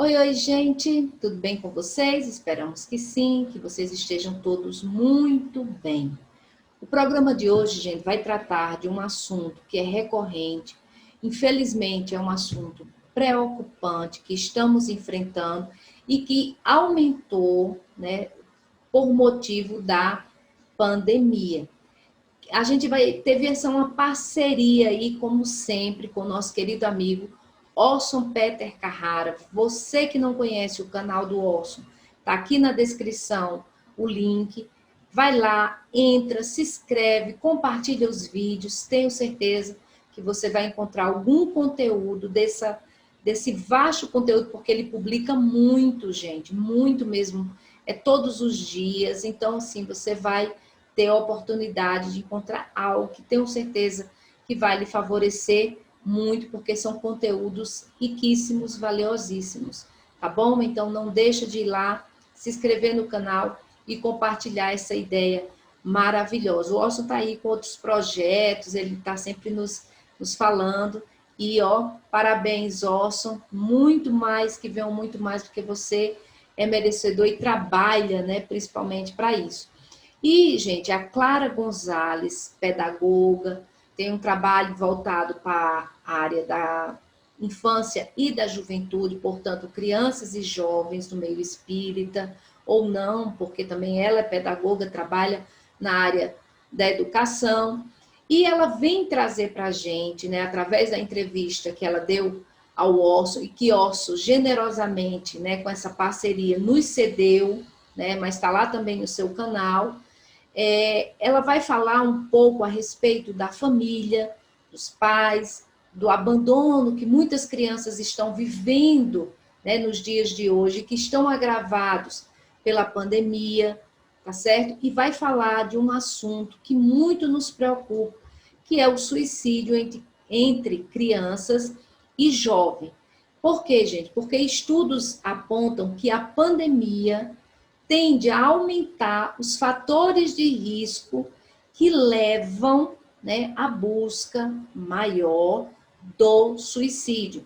Oi, oi, gente, tudo bem com vocês? Esperamos que sim, que vocês estejam todos muito bem. O programa de hoje, gente, vai tratar de um assunto que é recorrente, infelizmente é um assunto preocupante que estamos enfrentando e que aumentou, né, por motivo da pandemia. A gente vai ter uma parceria aí, como sempre, com o nosso querido amigo Orson Peter Carrara. Você que não conhece o canal do Orson, tá aqui na descrição o link. Vai lá, entra, se inscreve, compartilha os vídeos. Tenho certeza que você vai encontrar algum conteúdo desse vasto conteúdo, porque ele publica muito, gente, muito mesmo. É todos os dias. Então, assim, você vai ter a oportunidade de encontrar algo que tenho certeza que vai lhe favorecer muito, porque são conteúdos riquíssimos, valiosíssimos, tá bom? Então não deixa de ir lá, se inscrever no canal e compartilhar essa ideia maravilhosa. O Orson está aí com outros projetos, ele está sempre nos falando, e ó, parabéns, Orson, muito mais, que venham muito mais, porque você é merecedor e trabalha, né, principalmente para isso. E, gente, a Clara Gonzalez, pedagoga, tem um trabalho voltado para a área da infância e da juventude, portanto, crianças e jovens do meio espírita, ou não, porque também ela é pedagoga, trabalha na área da educação, e ela vem trazer para a gente, né, através da entrevista que ela deu ao Orson, e que Orson generosamente, né, com essa parceria, nos cedeu, né, mas está lá também no seu canal. Ela vai falar um pouco a respeito da família, dos pais, do abandono que muitas crianças estão vivendo, né, nos dias de hoje, que estão agravados pela pandemia, tá certo? E vai falar de um assunto que muito nos preocupa, que é o suicídio entre crianças e jovens. Por quê, gente? Porque estudos apontam que a pandemia tende a aumentar os fatores de risco que levam, né, à busca maior do suicídio.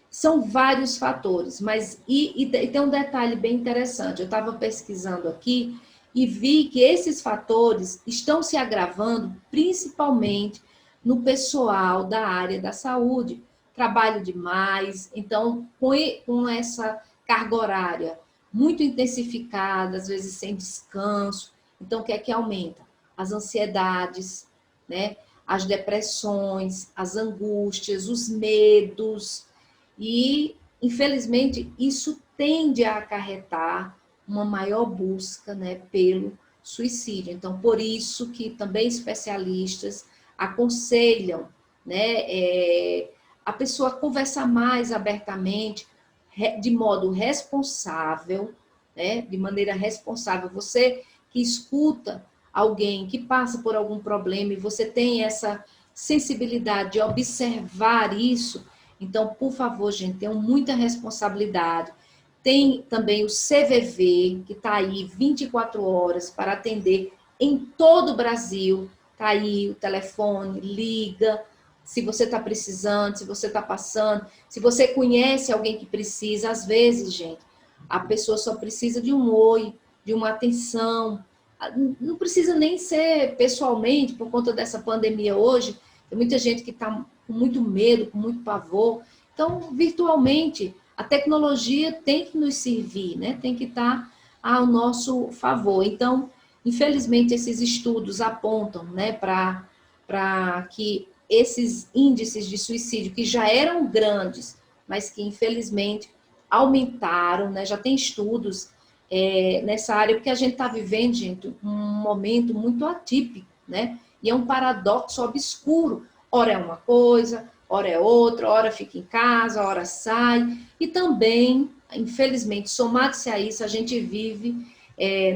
São vários fatores, mas e tem um detalhe bem interessante. Eu estava pesquisando aqui e vi que esses fatores estão se agravando principalmente no pessoal da área da saúde. Trabalho demais, então, com essa carga horária muito intensificada, às vezes sem descanso. Então, o que é que aumenta? As ansiedades, né? As depressões, as angústias, os medos. E, infelizmente, isso tende a acarretar uma maior busca, né, pelo suicídio. Então, por isso que também especialistas aconselham, né, a pessoa conversar mais abertamente, de modo responsável, né, de maneira responsável. Você que escuta alguém que passa por algum problema e você tem essa sensibilidade de observar isso, então, por favor, gente, tenham muita responsabilidade. Tem também o CVV, que está aí 24 horas para atender em todo o Brasil. Está aí o telefone, liga, se você está precisando, se você está passando, se você conhece alguém que precisa. Às vezes, gente, a pessoa só precisa de um oi, de uma atenção. Não precisa nem ser pessoalmente, por conta dessa pandemia hoje. Tem muita gente que está com muito medo, com muito pavor. Então, virtualmente, a tecnologia tem que nos servir, né? Tem que estar ao nosso favor. Então, infelizmente, esses estudos apontam, né, para que esses índices de suicídio, que já eram grandes, mas que, infelizmente, aumentaram, né? Já tem estudos nessa área, porque a gente está vivendo, gente, um momento muito atípico, né? E é um paradoxo obscuro. Ora é uma coisa, ora é outra, ora fica em casa, ora sai. E também, infelizmente, somado-se a isso, a gente vive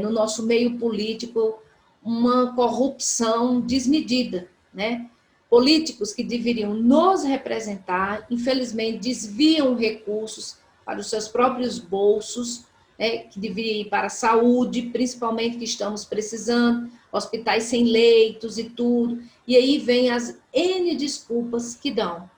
no nosso meio político uma corrupção desmedida, né? Políticos que deveriam nos representar, infelizmente, desviam recursos para os seus próprios bolsos, né, que deveria ir para a saúde, principalmente que estamos precisando, hospitais sem leitos e tudo, e aí vem as N desculpas que dão,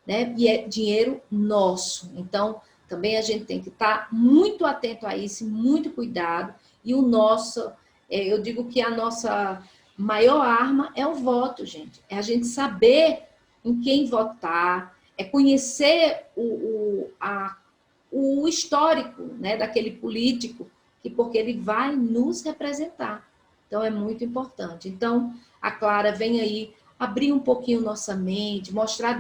né, e é dinheiro nosso. Então, Também a gente tem que estar muito atento a isso, muito cuidado. E eu digo que a nossa maior arma é o voto, gente. É a gente saber em quem votar, é conhecer o histórico, né, daquele político, porque ele vai nos representar. Então, é muito importante. Então, a Clara vem aí abrir um pouquinho nossa mente, mostrar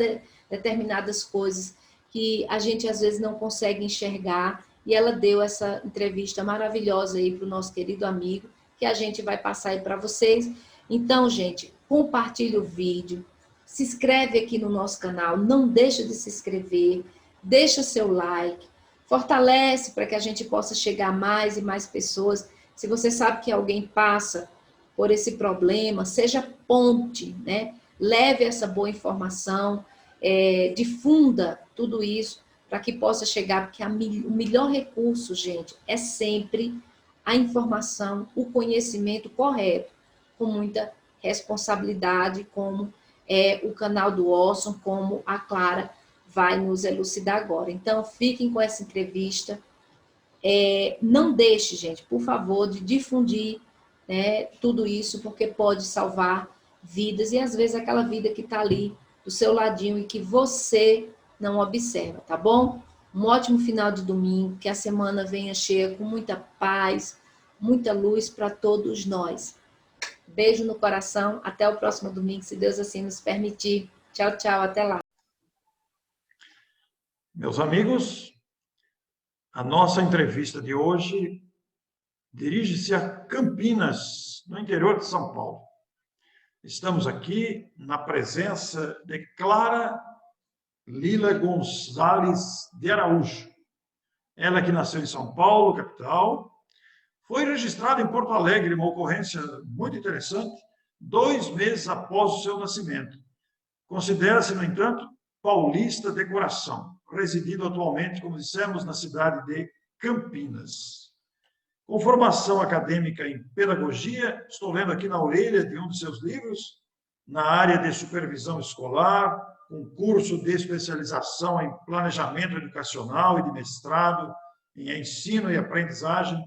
determinadas coisas que a gente às vezes não consegue enxergar, e ela deu essa entrevista maravilhosa aí para o nosso querido amigo, que a gente vai passar aí para vocês. Então, gente, compartilhe o vídeo, se inscreve aqui no nosso canal, não deixa de se inscrever, deixa seu like, fortalece para que a gente possa chegar a mais e mais pessoas. Se você sabe que alguém passa por esse problema, seja ponte, né? Leve essa boa informação, difunda tudo isso para que possa chegar, porque o melhor recurso, gente, é sempre a informação, o conhecimento correto, com muita responsabilidade, como é o canal do Orson, como a Clara vai nos elucidar agora. Então, fiquem com essa entrevista. Não deixe, gente, por favor, de difundir, né, tudo isso, porque pode salvar vidas, e às vezes aquela vida que está ali do seu ladinho e que você não observa, tá bom? Um ótimo final de domingo, que a semana venha cheia com muita paz, muita luz para todos nós. Beijo no coração, até o próximo domingo, se Deus assim nos permitir. Tchau, tchau, até lá. Meus amigos, a nossa entrevista de hoje dirige-se a Campinas, no interior de São Paulo. Estamos aqui na presença de Clara Lila Gonzalez de Araújo. Ela que nasceu em São Paulo, capital, foi registrada em Porto Alegre, uma ocorrência muito interessante, 2 meses após o seu nascimento. Considera-se, no entanto, paulista de coração, residindo atualmente, como dissemos, na cidade de Campinas. Com formação acadêmica em pedagogia, estou lendo aqui na orelha de um de seus livros, na área de supervisão escolar, um curso de especialização em planejamento educacional e de mestrado em ensino e aprendizagem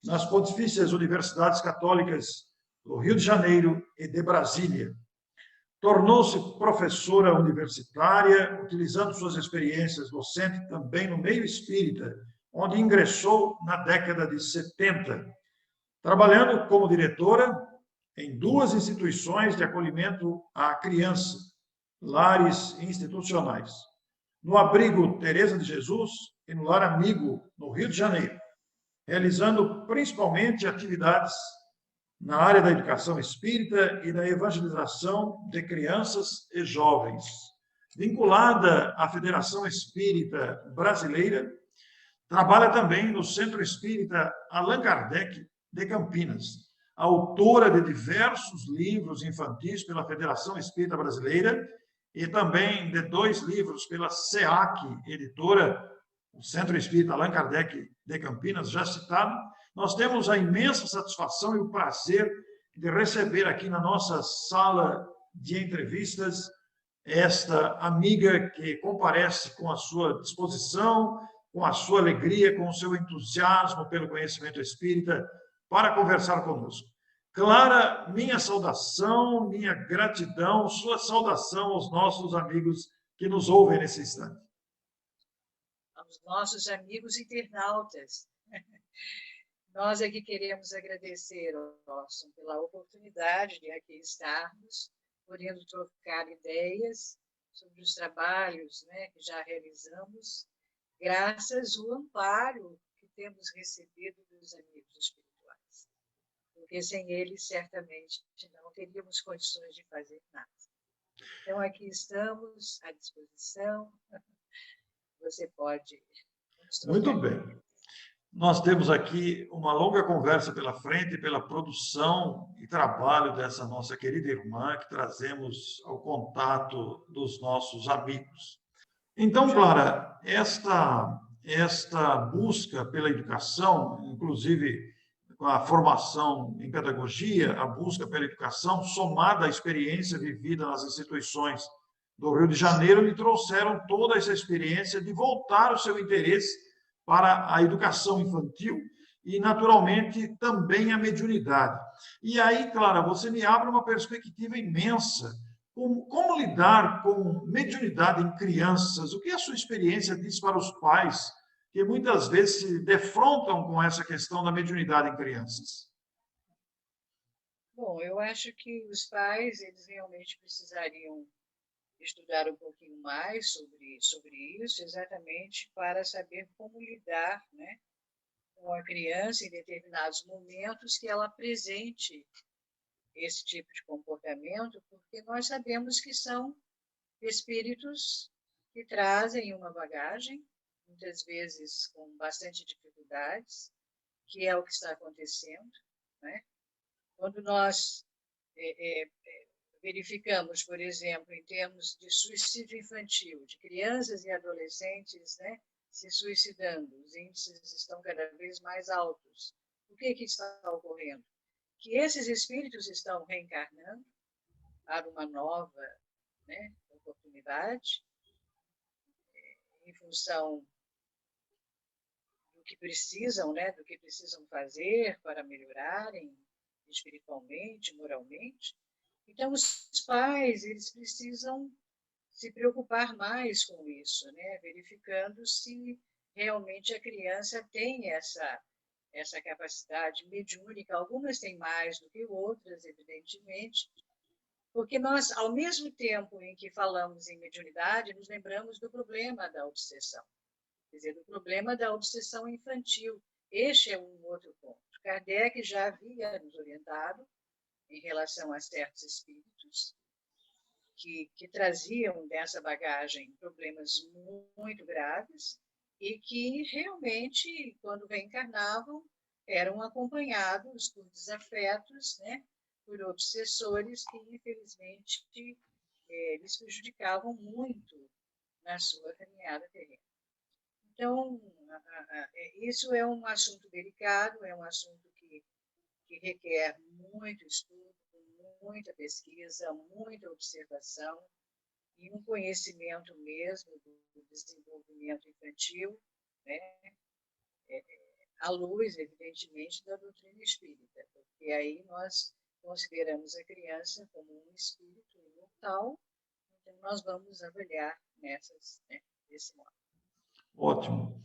nas Pontifícias Universidades Católicas do Rio de Janeiro e de Brasília. Tornou-se professora universitária, utilizando suas experiências docentes também no meio espírita, onde ingressou na década de 70, trabalhando como diretora em 2 instituições de acolhimento à criança, lares institucionais, no Abrigo Teresa de Jesus e no Lar Amigo, no Rio de Janeiro, realizando principalmente atividades na área da educação espírita e da evangelização de crianças e jovens. Vinculada à Federação Espírita Brasileira, trabalha também no Centro Espírita Allan Kardec de Campinas, autora de diversos livros infantis pela Federação Espírita Brasileira e também de 2 livros pela SEAC, editora, o Centro Espírita Allan Kardec de Campinas, já citado. Nós temos a imensa satisfação e o prazer de receber aqui na nossa sala de entrevistas esta amiga que comparece com a sua disposição, com a sua alegria, com o seu entusiasmo pelo conhecimento espírita, para conversar conosco. Clara, minha saudação, minha gratidão, sua saudação aos nossos amigos que nos ouvem nesse instante. Aos nossos amigos internautas. Nós aqui queremos agradecer, Orson, pela oportunidade de aqui estarmos, podendo trocar ideias sobre os trabalhos, né, que já realizamos, graças ao amparo que temos recebido dos amigos espirituais. Porque sem eles, certamente, não teríamos condições de fazer nada. Então, aqui estamos à disposição. Você pode... Muito bem. Nós temos aqui uma longa conversa pela frente, pela produção e trabalho dessa nossa querida irmã, que trazemos ao contato dos nossos amigos. Então, Clara, esta busca pela educação, inclusive com a formação em pedagogia, a busca pela educação, somada à experiência vivida nas instituições do Rio de Janeiro me trouxeram toda essa experiência de voltar o seu interesse para a educação infantil e, naturalmente, também a mediunidade. E aí, Clara, você me abre uma perspectiva imensa. Como lidar com mediunidade em crianças? O que a sua experiência diz para os pais que muitas vezes se defrontam com essa questão da mediunidade em crianças? Bom, eu acho que os pais, eles realmente precisariam estudar um pouquinho mais sobre isso, exatamente para saber como lidar, né, com a criança em determinados momentos que ela apresente esse tipo de comportamento, porque nós sabemos que são espíritos que trazem uma bagagem, muitas vezes com bastante dificuldades, que é o que está acontecendo, né? Quando nós verificamos, por exemplo, em termos de suicídio infantil, de crianças e adolescentes, né, se suicidando, os índices estão cada vez mais altos. O que está ocorrendo? Que esses espíritos estão reencarnando para uma nova, né, oportunidade, em função do que precisam, né, do que precisam fazer para melhorarem espiritualmente, moralmente. Então, os pais, eles precisam se preocupar mais com isso, né, verificando se realmente a criança tem essa capacidade mediúnica. Algumas têm mais do que outras, evidentemente, porque nós, ao mesmo tempo em que falamos em mediunidade, nos lembramos do problema da obsessão, quer dizer, do problema da obsessão infantil. Este é um outro ponto. Kardec já havia nos orientado em relação a certos espíritos que traziam dessa bagagem problemas muito graves e que realmente, quando reencarnavam, eram acompanhados por desafetos, né, por obsessores que, infelizmente, lhes prejudicavam muito na sua caminhada terrena. Então, isso é um assunto delicado, é um assunto que requer muito estudo, muita pesquisa, muita observação e um conhecimento mesmo do desenvolvimento infantil, né, à luz, evidentemente, da doutrina espírita, porque aí nós consideramos a criança como um espírito imortal, então nós vamos avaliar desse modo. Ótimo.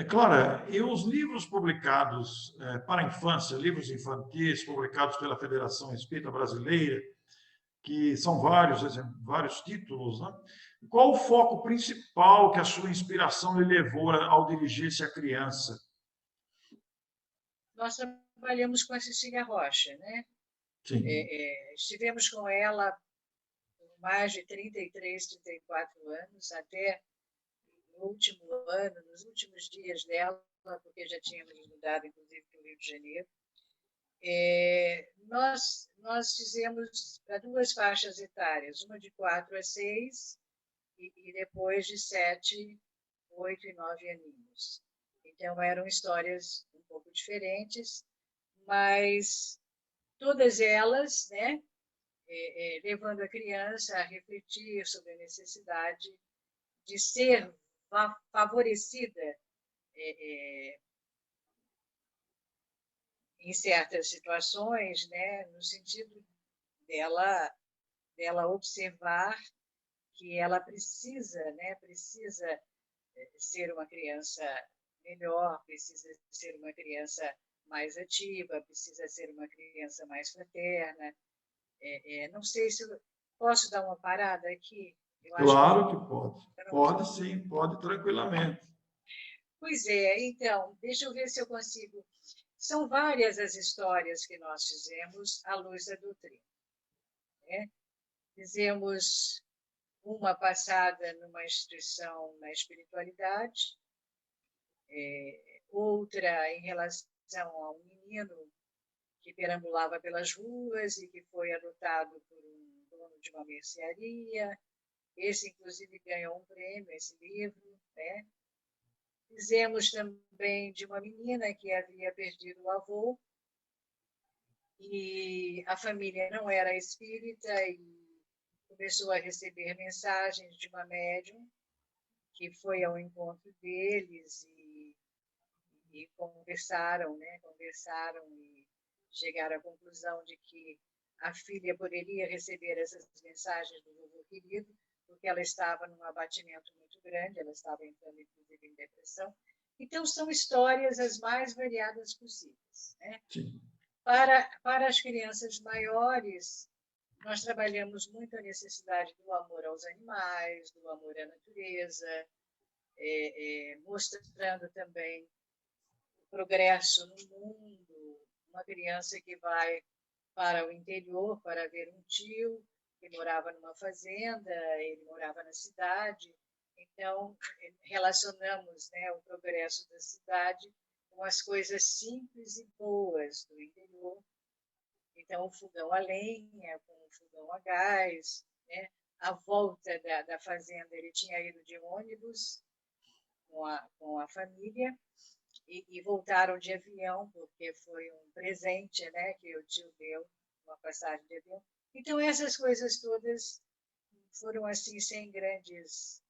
Clara, e os livros publicados para a infância, livros infantis publicados pela Federação Espírita Brasileira, que são vários títulos, né? Qual o foco principal que a sua inspiração lhe levou ao dirigir-se à criança? Nós trabalhamos com a Cecília Rocha, né? Sim. Estivemos com ela por mais de 33, 34 anos, até no último ano, nos últimos dias dela, porque já tínhamos mudado, inclusive, para o Rio de Janeiro. Nós fizemos para 2 faixas etárias, uma de 4 a 6 e depois de 7, 8 e 9 aninhos. Então, eram histórias um pouco diferentes, mas todas elas, né, levando a criança a refletir sobre a necessidade de ser favorecida em certas situações, né, no sentido dela observar que ela precisa ser uma criança melhor, precisa ser uma criança mais ativa, precisa ser uma criança mais fraterna. Não sei se eu posso dar uma parada aqui. Claro que pode. Pode sim, pode tranquilamente. Pois é, então, deixa eu ver se eu consigo. São várias as histórias que nós fizemos à luz da doutrina, né? Fizemos uma passada numa instituição na espiritualidade, outra em relação a um menino que perambulava pelas ruas e que foi adotado por um dono de uma mercearia. Esse, inclusive, ganhou um prêmio, esse livro, né? Fizemos também de uma menina que havia perdido o avô e a família não era espírita e começou a receber mensagens de uma médium que foi ao encontro deles e conversaram, né? Conversaram e chegaram à conclusão de que a filha poderia receber essas mensagens do vovô querido, porque ela estava num abatimento muito grande, ela estava entrando, inclusive, em depressão. Então, são histórias as mais variadas possíveis, né? Sim. Para as crianças maiores, nós trabalhamos muito a necessidade do amor aos animais, do amor à natureza, mostrando também o progresso no mundo. Uma criança que vai para o interior para ver um tio que morava numa fazenda, ele morava na cidade. Então, relacionamos, né, o progresso da cidade com as coisas simples e boas do interior. Então, o fogão a lenha, com o fogão a gás, né? A volta da fazenda, ele tinha ido de ônibus com a família e voltaram de avião, porque foi um presente, né, que o tio deu, uma passagem de avião. Então, essas coisas todas foram assim, sem grandes...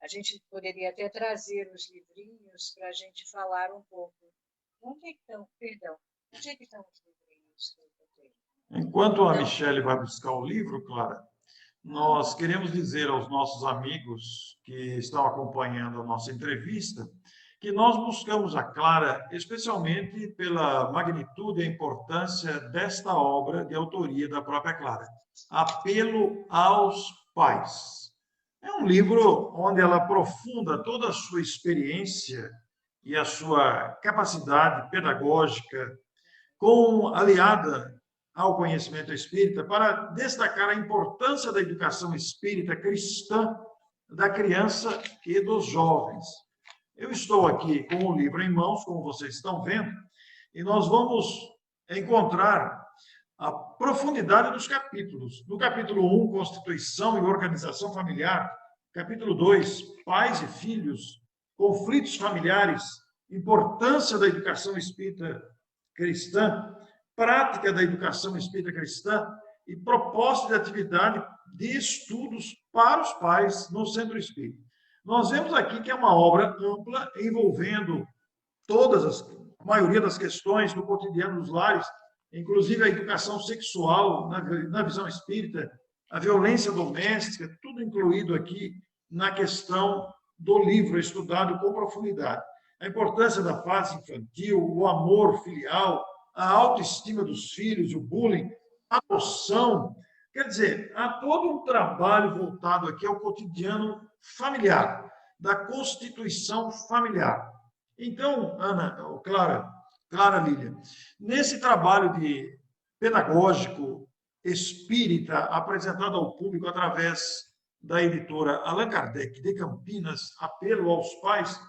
A gente poderia até trazer os livrinhos para a gente falar um pouco. Onde é que estão? Perdão. Onde é que estão os livrinhos que eu botei? Enquanto a Michele vai buscar o livro, Clara, nós queremos dizer aos nossos amigos que estão acompanhando a nossa entrevista que nós buscamos a Clara especialmente pela magnitude e a importância desta obra de autoria da própria Clara, Apelo aos Pais. É um livro onde ela aprofunda toda a sua experiência e a sua capacidade pedagógica aliada ao conhecimento espírita para destacar a importância da educação espírita cristã da criança e dos jovens. Eu estou aqui com o livro em mãos, como vocês estão vendo, e nós vamos encontrar a profundidade dos capítulos. No capítulo 1, Constituição e Organização Familiar. Capítulo 2, Pais e Filhos, Conflitos Familiares, Importância da Educação Espírita Cristã, Prática da Educação Espírita Cristã e Proposta de atividade de estudos para os pais no Centro Espírita. Nós vemos aqui que é uma obra ampla, envolvendo a maioria das questões do cotidiano dos lares, inclusive a educação sexual na visão espírita, a violência doméstica, tudo incluído aqui na questão do livro estudado com profundidade. A importância da fase infantil, o amor filial, a autoestima dos filhos, o bullying, a adoção. Quer dizer, há todo um trabalho voltado aqui ao cotidiano familiar, da constituição familiar. Então, Clara Lília, nesse trabalho pedagógico espírita apresentado ao público através da editora Allan Kardec de Campinas, Apelo aos Pais,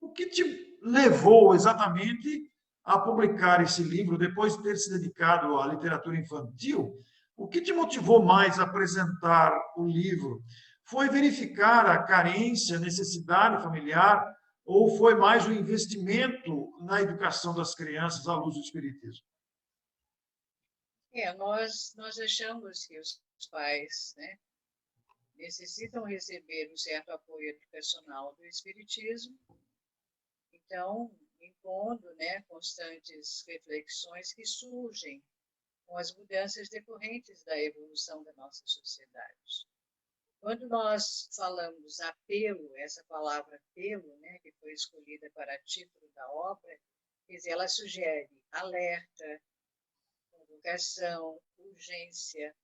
o que te levou exatamente a publicar esse livro depois de ter se dedicado à literatura infantil? O que te motivou mais a apresentar o livro? Foi verificar a carência, a necessidade familiar, ou foi mais um investimento na educação das crianças à luz do Espiritismo? Nós achamos que os pais, né, necessitam receber um certo apoio educacional do Espiritismo, então, impondo, né, constantes reflexões que surgem com as mudanças decorrentes da evolução da nossa sociedade. Quando nós falamos apelo, essa palavra apelo, né, que foi escolhida para título da obra, quer dizer, ela sugere alerta, convocação, urgência,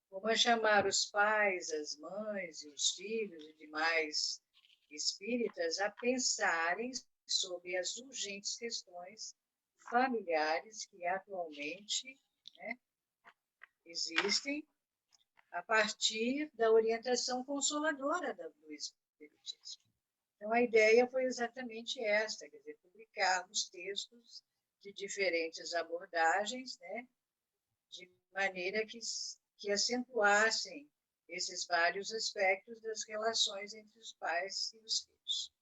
como a chamar os pais, as mães e os filhos e demais espíritas a pensarem sobre as urgentes questões familiares que atualmente, né, existem a partir da orientação consoladora do Espiritismo. Então, a ideia foi exatamente esta, quer dizer, publicarmos textos de diferentes abordagens, né, de maneira que acentuassem esses vários aspectos das relações entre os pais e os filhos.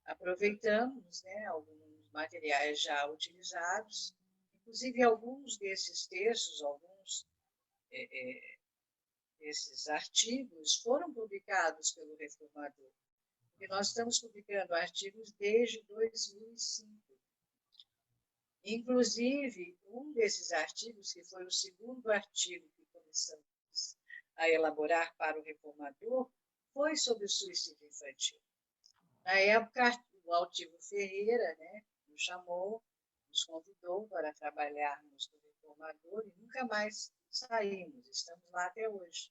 Aproveitamos, né, alguns materiais já utilizados, inclusive alguns desses textos, alguns desses artigos foram publicados pelo Reformador. E nós estamos publicando artigos desde 2005. Inclusive, um desses artigos, que foi o segundo artigo que começamos a elaborar para o Reformador, foi sobre o suicídio infantil. Na época, o Altivo Ferreira, né, nos chamou, nos convidou para trabalharmos no Reformador e nunca mais saímos, estamos lá até hoje.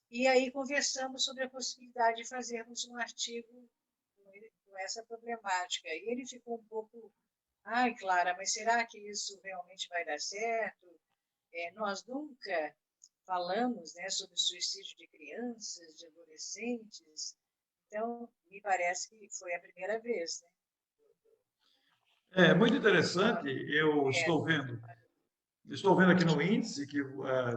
E aí conversamos sobre a possibilidade de fazermos um artigo com essa problemática. E ele ficou um pouco, ai, Clara, mas será que isso realmente vai dar certo? Nós nunca falamos, né, sobre o suicídio de crianças, de adolescentes. Então, me parece que foi a primeira vez, né? É muito interessante, eu estou vendo aqui no índice que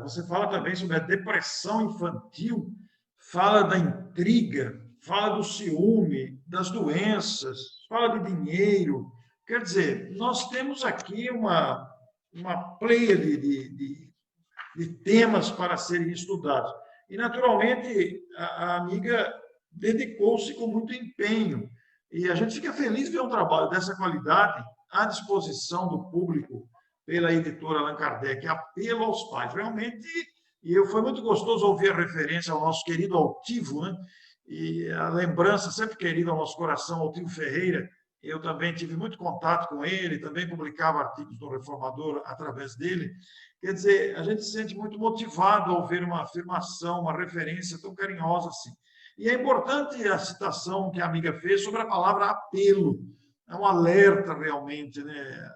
você fala também sobre a depressão infantil, fala da intriga, fala do ciúme, das doenças, fala de dinheiro. Quer dizer, nós temos aqui uma pleia de temas para serem estudados. E, naturalmente, a amiga dedicou-se com muito empenho. E a gente fica feliz de ver um trabalho dessa qualidade à disposição do público pela editora Allan Kardec, Apelo aos Pais. Realmente, foi muito gostoso ouvir a referência ao nosso querido Altivo, né? E a lembrança sempre querida ao nosso coração, Altivo Ferreira. Eu também tive muito contato com ele, também publicava artigos no Reformador através dele. Quer dizer, a gente se sente muito motivado ao ver uma afirmação, uma referência tão carinhosa assim. E é importante a citação que a amiga fez sobre a palavra apelo. É um alerta realmente, né,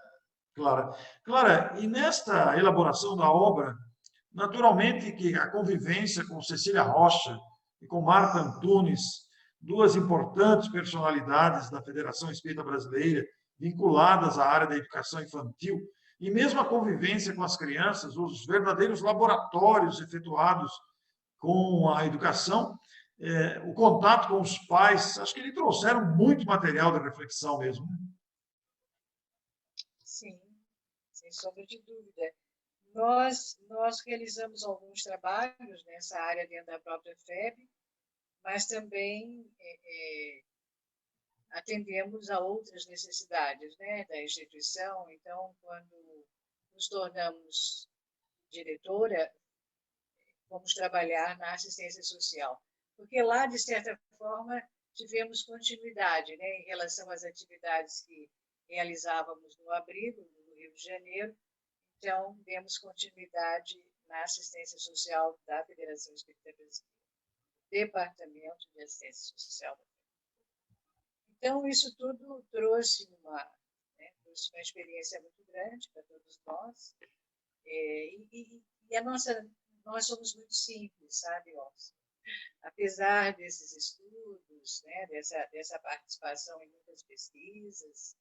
Clara? Clara, e nesta elaboração da obra, naturalmente que a convivência com Cecília Rocha e com Marta Antunes, duas importantes personalidades da Federação Espírita Brasileira, vinculadas à área da educação infantil, e mesmo a convivência com as crianças, os verdadeiros laboratórios efetuados com a educação, o contato com os pais, acho que lhe trouxeram muito material de reflexão mesmo. Sim, sem sombra de dúvida. Nós realizamos alguns trabalhos nessa área dentro da própria FEB, mas também atendemos a outras necessidades, né, da instituição. Então, quando nos tornamos diretora, fomos trabalhar na assistência social, porque lá, de certa forma, tivemos continuidade, né, em relação às atividades que realizávamos no abrigo, no Rio de Janeiro. Então, demos continuidade na assistência social da Federação Espírita Brasileira, Departamento de Assistência Social. Então, isso tudo trouxe uma experiência muito grande para todos nós. E nós somos muito simples, sabe, Orson? Apesar desses estudos, né, dessa participação em muitas pesquisas,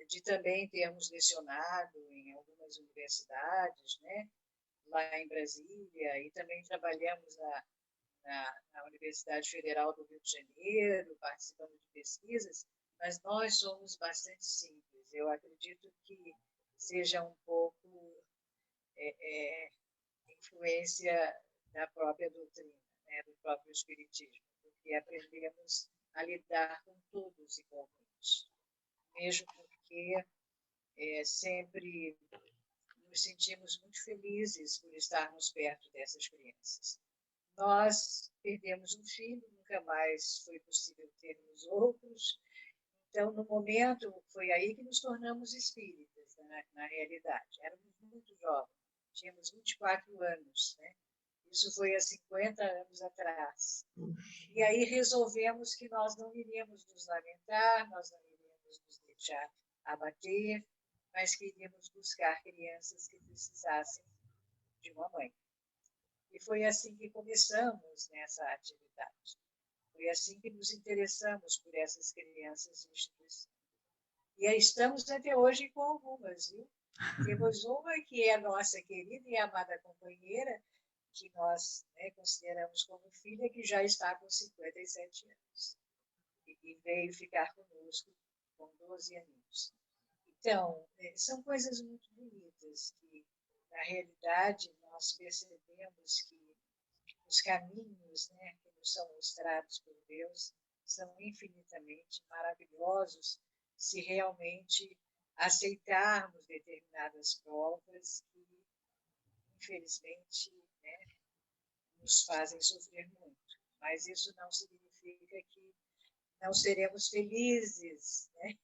de também termos lecionado em algumas universidades, né, lá em Brasília, e também trabalhamos na Universidade Federal do Rio de Janeiro, participando de pesquisas, mas nós somos bastante simples. Eu acredito que seja um pouco influência da própria doutrina, né, do próprio Espiritismo, porque aprendemos a lidar com todos igualmente, mesmo porque sempre nos sentimos muito felizes por estarmos perto dessas crianças. Nós perdemos um filho, nunca mais foi possível termos outros. Então, no momento, foi aí que nos tornamos espíritas, na realidade. Éramos muito jovens, tínhamos 24 anos, né? Isso foi há 50 anos atrás. E aí resolvemos que nós não iríamos nos lamentar, nós não iríamos nos deixar abater, mas que iríamos buscar crianças que precisassem de uma mãe. E foi assim que começamos nessa atividade. Foi assim que nos interessamos por essas crianças em instituição. E aí estamos até hoje com algumas, viu? Temos uma que é a nossa querida e amada companheira, que nós, né, consideramos como filha, que já está com 57 anos. E veio ficar conosco com 12 aninhos. Então, são coisas muito bonitas que, na realidade, nós percebemos que os caminhos, né, que nos são mostrados por Deus são infinitamente maravilhosos se realmente aceitarmos determinadas provas que, infelizmente, né, nos fazem sofrer muito. Mas isso não significa que não seremos felizes, né,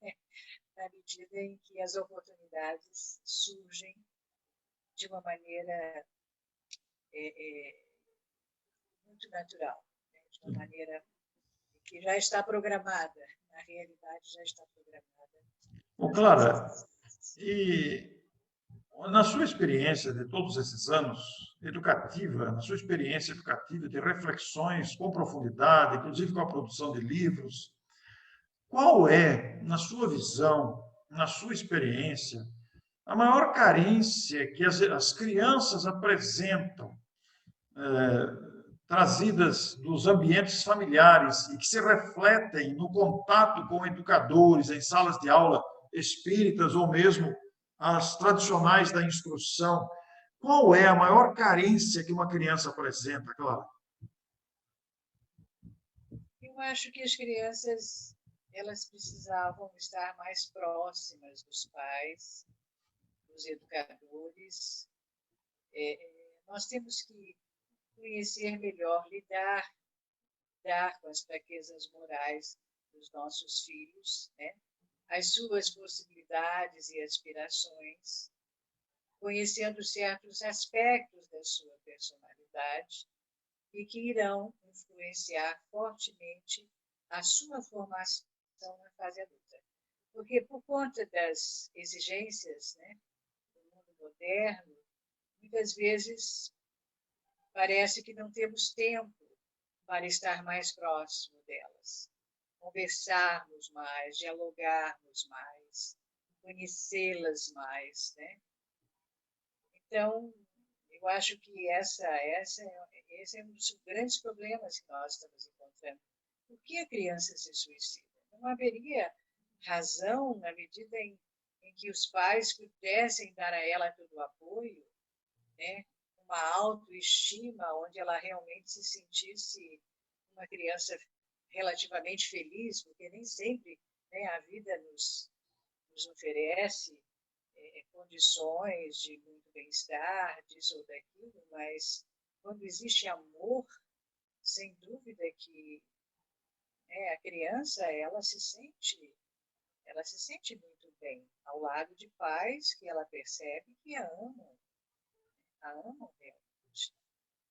na medida em que as oportunidades surgem de uma maneira muito natural, né, de uma maneira que já está programada, na realidade já está programada. Bom, Clara, e na sua experiência de todos esses anos educativa, na sua experiência educativa de reflexões com profundidade, inclusive com a produção de livros, qual é, na sua visão, na sua experiência, a maior carência que as crianças apresentam, trazidas dos ambientes familiares e que se refletem no contato com educadores em salas de aula espíritas ou mesmo as tradicionais da instrução? Qual é a maior carência que uma criança apresenta, Clara? Eu acho que as crianças elas precisavam estar mais próximas dos pais, dos educadores. Nós temos que conhecer melhor, lidar com as fraquezas morais dos nossos filhos, né? As suas possibilidades e aspirações, conhecendo certos aspectos da sua personalidade e que irão influenciar fortemente a sua formação na fase adulta. Porque, por conta das exigências, né, do mundo moderno, muitas vezes parece que não temos tempo para estar mais próximo delas, conversarmos mais, dialogarmos mais, conhecê-las mais, né? Então, eu acho que esse é um dos grandes problemas que nós estamos encontrando. Por que a criança se suicida? Não haveria razão na medida em que os pais pudessem dar a ela todo o apoio, né? Uma autoestima onde ela realmente se sentisse uma criança relativamente feliz, porque nem sempre, né, a vida nos oferece condições de muito bem-estar, disso ou daquilo, mas quando existe amor, sem dúvida que, né, a criança ela se sente muito bem ao lado de pais que ela percebe que a amam realmente.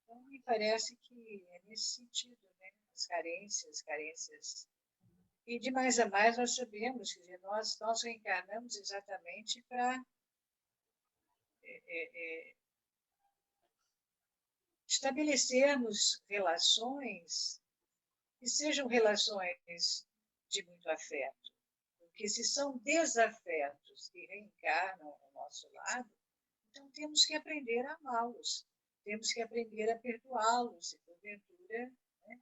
Então, me parece que é nesse sentido, né? As carências. E de mais a mais nós sabemos, quer dizer, nós reencarnamos exatamente para estabelecermos relações que sejam relações de muito afeto. Porque se são desafetos que reencarnam ao nosso lado, então temos que aprender a amá-los, temos que aprender a perdoá-los, se porventura, né,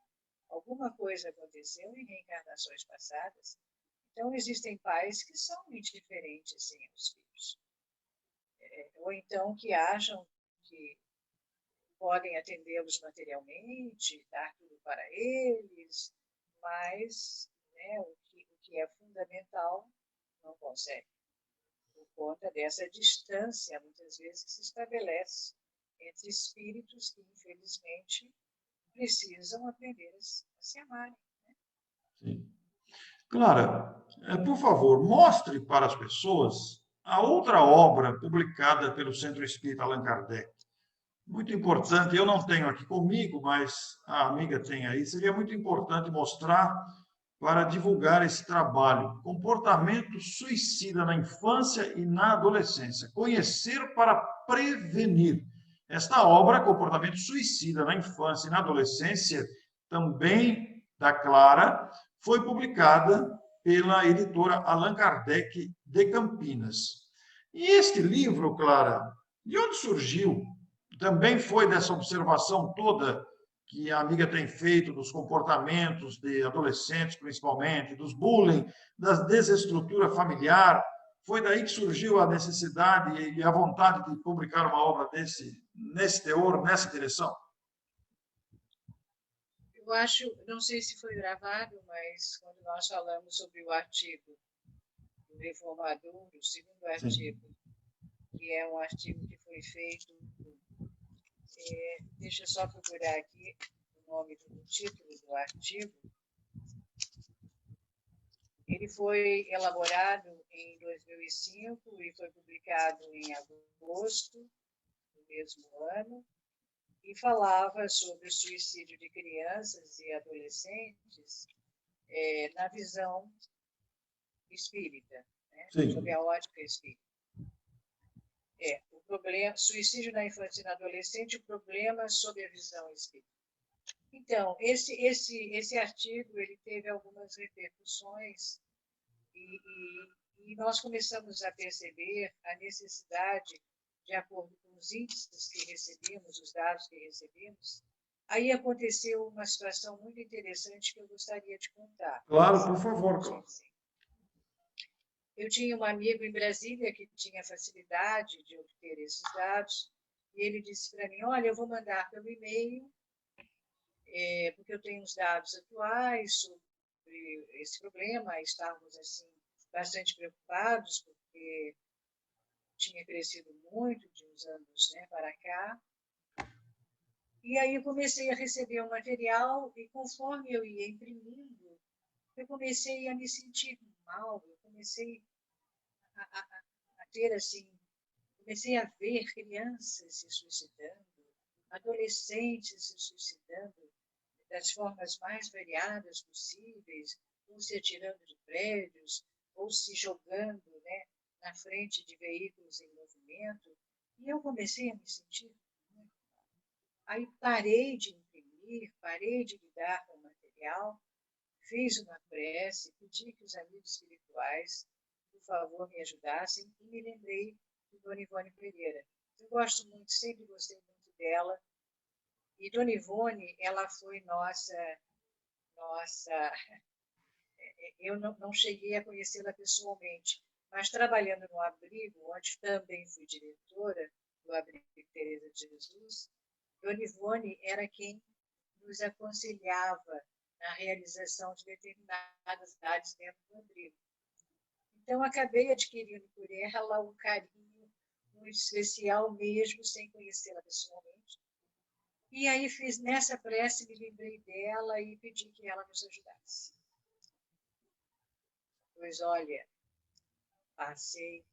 alguma coisa aconteceu em reencarnações passadas. Então, existem pais que são indiferentes sim, aos filhos. Ou então que acham que podem atendê-los materialmente, dar tudo para eles, mas, né, o que é fundamental não consegue, por conta dessa distância, muitas vezes, que se estabelece entre espíritos que, infelizmente, precisam aprender a se amarem. Né? Sim. Clara, por favor, mostre para as pessoas a outra obra publicada pelo Centro Espírita Allan Kardec. Muito importante, eu não tenho aqui comigo, mas a amiga tem aí. Seria muito importante mostrar para divulgar esse trabalho. Comportamento suicida na infância e na adolescência. Conhecer para prevenir. Esta obra, Comportamento Suicida na Infância e na Adolescência, também da Clara, foi publicada pela editora Allan Kardec de Campinas. E este livro, Clara, de onde surgiu? Também foi dessa observação toda que a amiga tem feito dos comportamentos de adolescentes, principalmente, dos bullying, da desestrutura familiar. Foi daí que surgiu a necessidade e a vontade de publicar uma obra nesse teor, nessa direção? Eu acho, não sei se foi gravado, mas quando nós falamos sobre o artigo do Reformador, o segundo Sim. artigo, que é um artigo que foi feito, deixa eu só procurar aqui o nome do título do artigo. Ele foi elaborado em 2005 e foi publicado em agosto do mesmo ano, e falava sobre o suicídio de crianças e adolescentes na visão espírita, né? Sob Sim. a ótica espírita. O problema, suicídio na infância e na adolescente, o problema sob a visão espírita. Então, esse artigo ele teve algumas repercussões e nós começamos a perceber a necessidade, de acordo com os índices que recebemos, os dados que recebemos. Aí aconteceu uma situação muito interessante que eu gostaria de contar. Claro, por favor, Cláudia. Eu tinha um amigo em Brasília que tinha facilidade de obter esses dados, e ele disse para mim, olha, eu vou mandar pelo e-mail, porque eu tenho os dados atuais sobre esse problema, estávamos assim, bastante preocupados, porque tinha crescido muito de uns anos, né, para cá. E aí eu comecei a receber o material, e conforme eu ia imprimindo, eu comecei a me sentir mal, eu comecei a ter, assim, comecei a ver crianças se suicidando, adolescentes se suicidando das formas mais variadas possíveis, ou se atirando de prédios, ou se jogando, né, na frente de veículos em movimento, e eu comecei a me sentir muito mal. Aí parei de imprimir, parei de lidar com o material, fiz uma prece, pedi que os amigos espirituais, por favor, me ajudassem, e me lembrei de Dona Ivone Pereira. Eu gosto muito, sempre gostei muito dela, e Dona Ivone, ela foi nossa eu não cheguei a conhecê-la pessoalmente, mas trabalhando no abrigo, onde também fui diretora do abrigo Teresa de Jesus, Dona Ivone era quem nos aconselhava na realização de determinadas atividades dentro do abrigo. Então, acabei adquirindo por ela um carinho muito especial, mesmo sem conhecê-la pessoalmente. E aí fiz nessa prece, me lembrei dela e pedi que ela nos ajudasse. Pois olha, passei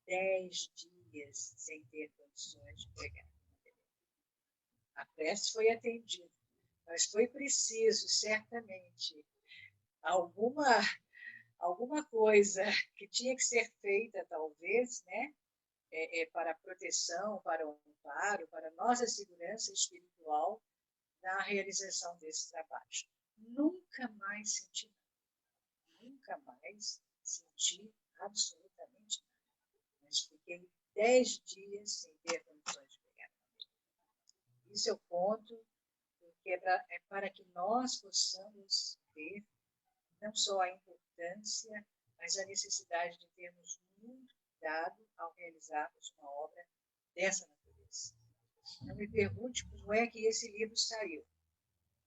10 dias sem ter condições de pegar. A prece foi atendida, mas foi preciso, certamente, alguma coisa que tinha que ser feita, talvez, né? Para a proteção, para o amparo, para a nossa segurança espiritual na realização desse trabalho. Nunca mais senti nada. Nunca mais senti absolutamente nada. Mas fiquei 10 dias sem ter condições de pegar. Isso eu conto porque é para que nós possamos ver não só a importância, mas a necessidade de termos muito cuidado ao realizarmos uma obra dessa natureza. Não me pergunte como é que esse livro saiu.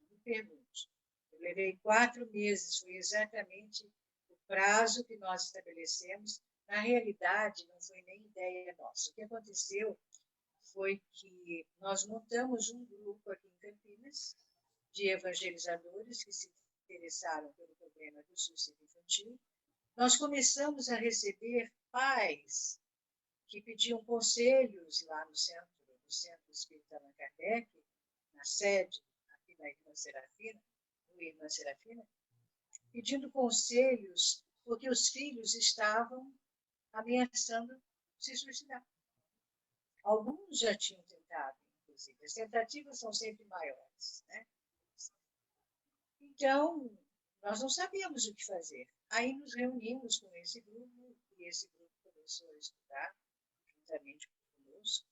Não me pergunte. Eu levei 4 meses, foi exatamente o prazo que nós estabelecemos. Na realidade, não foi nem ideia nossa. O que aconteceu foi que nós montamos um grupo aqui em Campinas de evangelizadores que se interessaram pelo problema do suicídio infantil. Nós começamos a receber pais que pediam conselhos lá no Centro Espírita Allan Kardec, na sede, aqui na Irmã Serafina, no Irmã Serafina, pedindo conselhos porque os filhos estavam ameaçando se suicidar. Alguns já tinham tentado, inclusive. As tentativas são sempre maiores, né? Então, nós não sabíamos o que fazer. Aí nos reunimos com esse grupo, e esse grupo começou a estudar, juntamente conosco,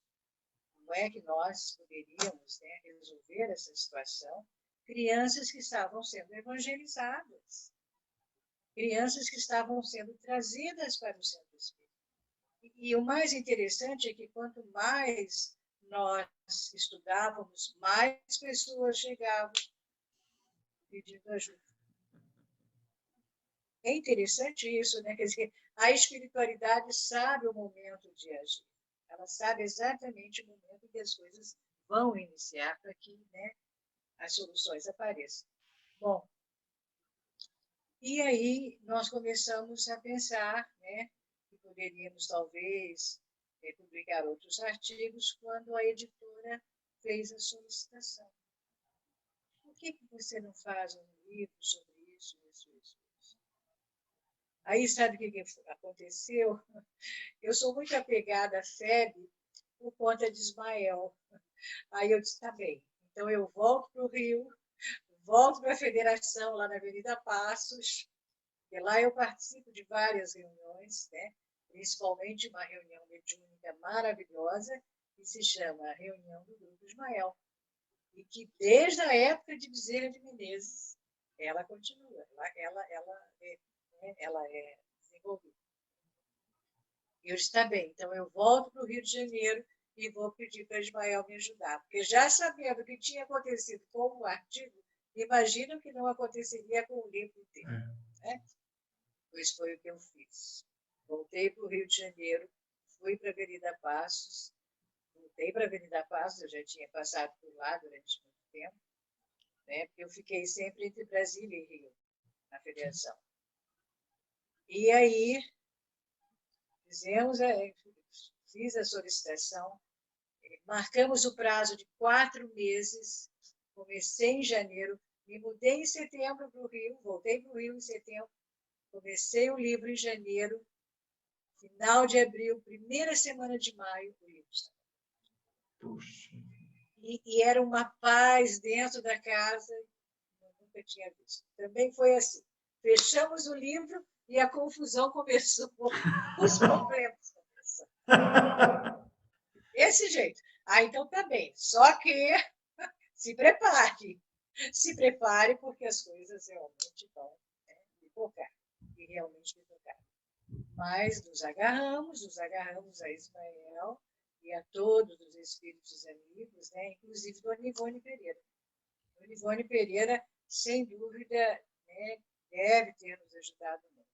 como é que nós poderíamos, né, resolver essa situação. Crianças que estavam sendo evangelizadas, crianças que estavam sendo trazidas para o centro espírita. E o mais interessante é que quanto mais nós estudávamos, mais pessoas chegavam pedindo ajuda. É interessante isso, né? Quer dizer, a espiritualidade sabe o momento de agir. Ela sabe exatamente o momento que as coisas vão iniciar para que, né, as soluções apareçam. Bom, e aí nós começamos a pensar, né, que poderíamos talvez publicar outros artigos quando a editora fez a solicitação. Por que você não faz um livro sobre isso, isso, isso, isso? Aí sabe o que aconteceu? Eu sou muito apegada à FEB por conta de Ismael. Aí eu disse, tá bem, então eu volto para o Rio, volto para a federação lá na Avenida Passos, e lá eu participo de várias reuniões, né? Principalmente uma reunião mediúnica maravilhosa, que se chama Reunião do Grupo Ismael, e que desde a época de Bezerra de Menezes, ela continua, ela é desenvolvida. Eu disse, tá bem, então eu volto para o Rio de Janeiro e vou pedir para Ismael me ajudar, porque já sabendo o que tinha acontecido com o artigo, imagino que não aconteceria com o livro inteiro. Né? Pois foi o que eu fiz. Voltei para o Rio de Janeiro, fui para a Avenida Passos, voltei para a Avenida Passos, eu já tinha passado por lá durante muito tempo, né? Porque eu fiquei sempre entre Brasília e Rio, na federação. E aí, fiz a solicitação, marcamos o prazo de 4 meses, comecei em janeiro, me mudei em setembro para o Rio, voltei para o Rio em setembro, comecei o livro em janeiro, final de abril, primeira semana de maio, o livro estava. Puxa. E era uma paz dentro da casa, eu nunca tinha visto. Também foi assim, fechamos o livro e a confusão começou, os problemas começaram. Desse jeito. Ah, então tá bem. Só que se prepare, porque as coisas realmente vão, né, pipocar. E realmente pipocar. Mas nos agarramos a Ismael e a todos os espíritos amigos, né, inclusive Dona Ivone Pereira. Dona Ivone Pereira, sem dúvida, né, deve ter nos ajudado muito.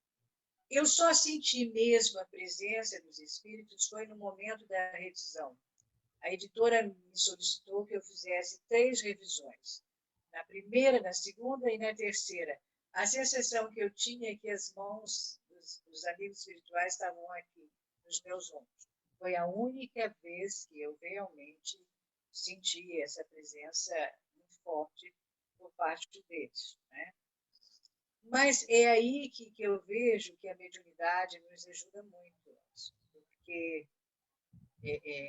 Eu só senti mesmo a presença dos espíritos foi no momento da revisão. A editora me solicitou que eu fizesse 3 revisões. Na primeira, na segunda e na terceira. A sensação que eu tinha é que as mãos dos amigos espirituais estavam aqui, nos meus ombros. Foi a única vez que eu realmente senti essa presença muito forte por parte deles. Né? Mas é aí que eu vejo que a mediunidade nos ajuda muito, porque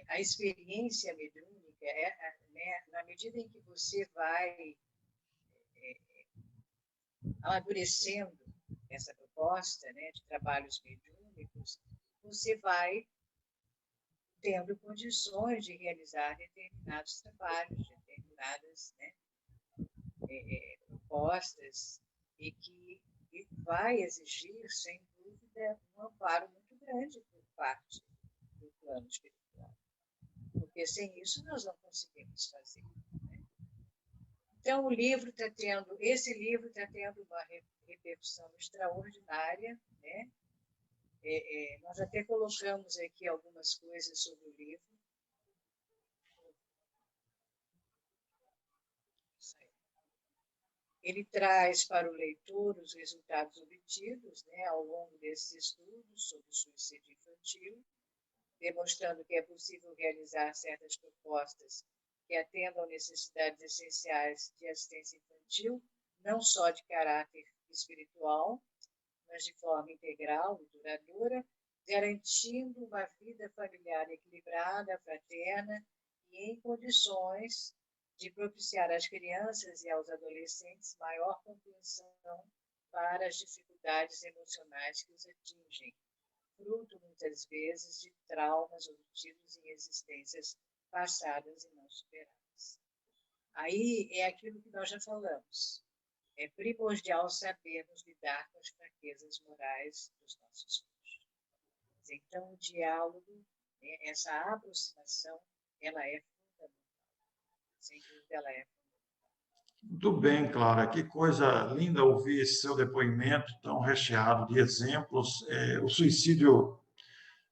a experiência mediúnica, né, na medida em que você vai amadurecendo essa proposta, né, de trabalhos mediúnicos, você vai tendo condições de realizar determinados trabalhos, determinadas, né, propostas, e que vai exigir, sem dúvida, um amparo muito grande por parte do plano espiritual. Porque sem isso nós não conseguimos fazer. Né? Então, esse livro está tendo uma repercussão extraordinária, né? Nós até colocamos aqui algumas coisas sobre o livro. Ele traz para o leitor os resultados obtidos, né, ao longo desses estudos sobre o suicídio infantil, demonstrando que é possível realizar certas propostas que atendam necessidades essenciais de assistência infantil, não só de caráter espiritual, mas de forma integral e duradoura, garantindo uma vida familiar equilibrada, fraterna e em condições de propiciar às crianças e aos adolescentes maior compreensão para as dificuldades emocionais que os atingem, fruto, muitas vezes, de traumas obtidos em existências passadas e não superadas. Aí é aquilo que nós já falamos. É primordial sabermos lidar com as fraquezas morais dos nossos filhos. Então, o diálogo, né, essa aproximação, ela é fundamental. Sem dúvida, ela é fundamental. Muito bem, Clara. Que coisa linda ouvir esse seu depoimento tão recheado de exemplos. O suicídio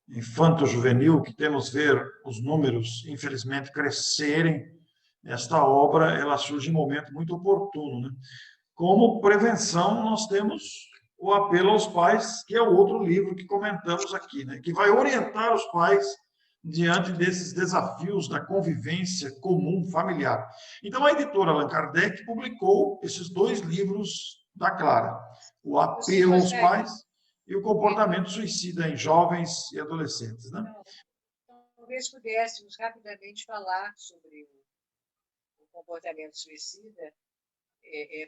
infanto-juvenil, que temos ver os números, infelizmente, crescerem. Esta obra, ela surge em um momento muito oportuno, né? Como prevenção, nós temos o apelo aos pais, que é o outro livro que comentamos aqui, né? Que vai orientar os pais diante desses desafios da convivência comum familiar. Então, a editora Allan Kardec publicou esses dois livros da Clara, O Você Apelo aos gostaria, Pais e O Comportamento Suicida em Jovens e Adolescentes, né? talvez pudéssemos rapidamente falar sobre o comportamento suicida.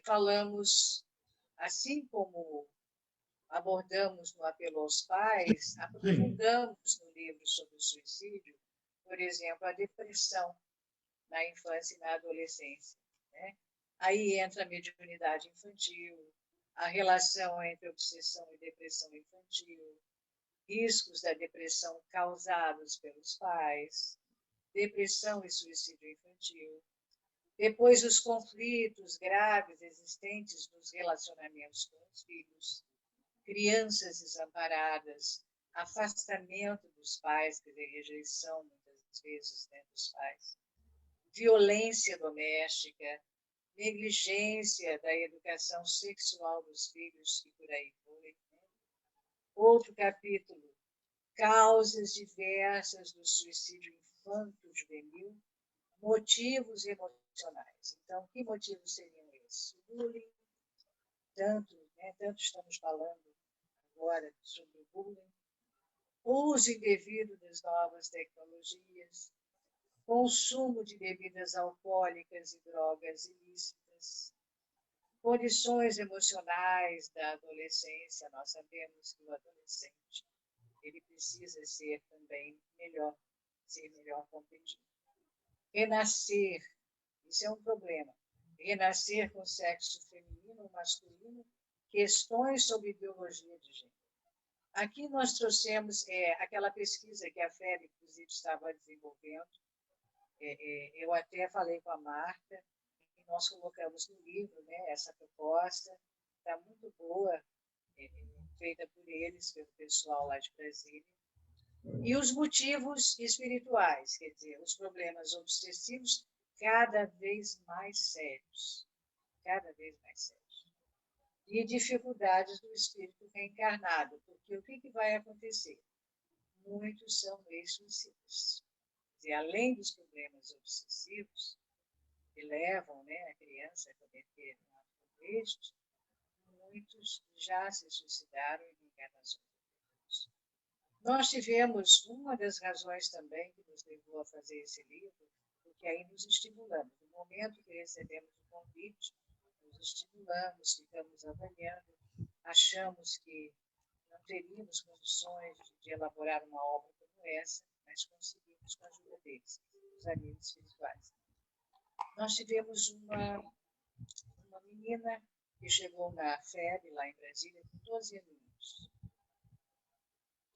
Falamos, assim como abordamos no apelo aos pais, Sim, aprofundamos no livro sobre o suicídio, por exemplo, a depressão na infância e na adolescência, né? Aí entra a mediunidade infantil, a relação entre obsessão e depressão infantil, riscos da depressão causados pelos pais, depressão e suicídio infantil. Depois, os conflitos graves existentes nos relacionamentos com os filhos, crianças desamparadas, afastamento dos pais, quer dizer, rejeição, muitas vezes, né, dos pais, violência doméstica, negligência da educação sexual dos filhos e por aí foi. Né? Outro capítulo, causas diversas do suicídio infanto-juvenil, motivos emocionais. Então, que motivos seriam esses? O bullying, tanto estamos falando agora sobre o bullying, uso indevido das novas tecnologias, consumo de bebidas alcoólicas e drogas ilícitas, condições emocionais da adolescência. Nós sabemos que o adolescente ele precisa ser também ser melhor compreendido. Renascer, isso é um problema. Renascer com sexo feminino ou masculino, questões sobre ideologia de gênero. Aqui nós trouxemos aquela pesquisa que a FEB, inclusive, estava desenvolvendo. Eu até falei com a Marta, e nós colocamos no livro, né, essa proposta, está muito boa, feita por eles, pelo pessoal lá de Brasília. E os motivos espirituais, quer dizer, os problemas obsessivos cada vez mais sérios, e dificuldades do espírito reencarnado, porque o que vai acontecer? Muitos são ex-suicidas. E além dos problemas obsessivos que levam, né, a criança a cometer atos destes, muitos já se suicidaram em reencarnações. Nós tivemos uma das razões também que nos levou a fazer esse livro, porque aí nos estimulamos. No momento que recebemos o convite, nos estimulamos, ficamos avaliando, achamos que não teríamos condições de elaborar uma obra como essa, mas conseguimos com a ajuda deles, os amigos espirituais. Nós tivemos uma menina que chegou na FEB, lá em Brasília, com 12 aninhos.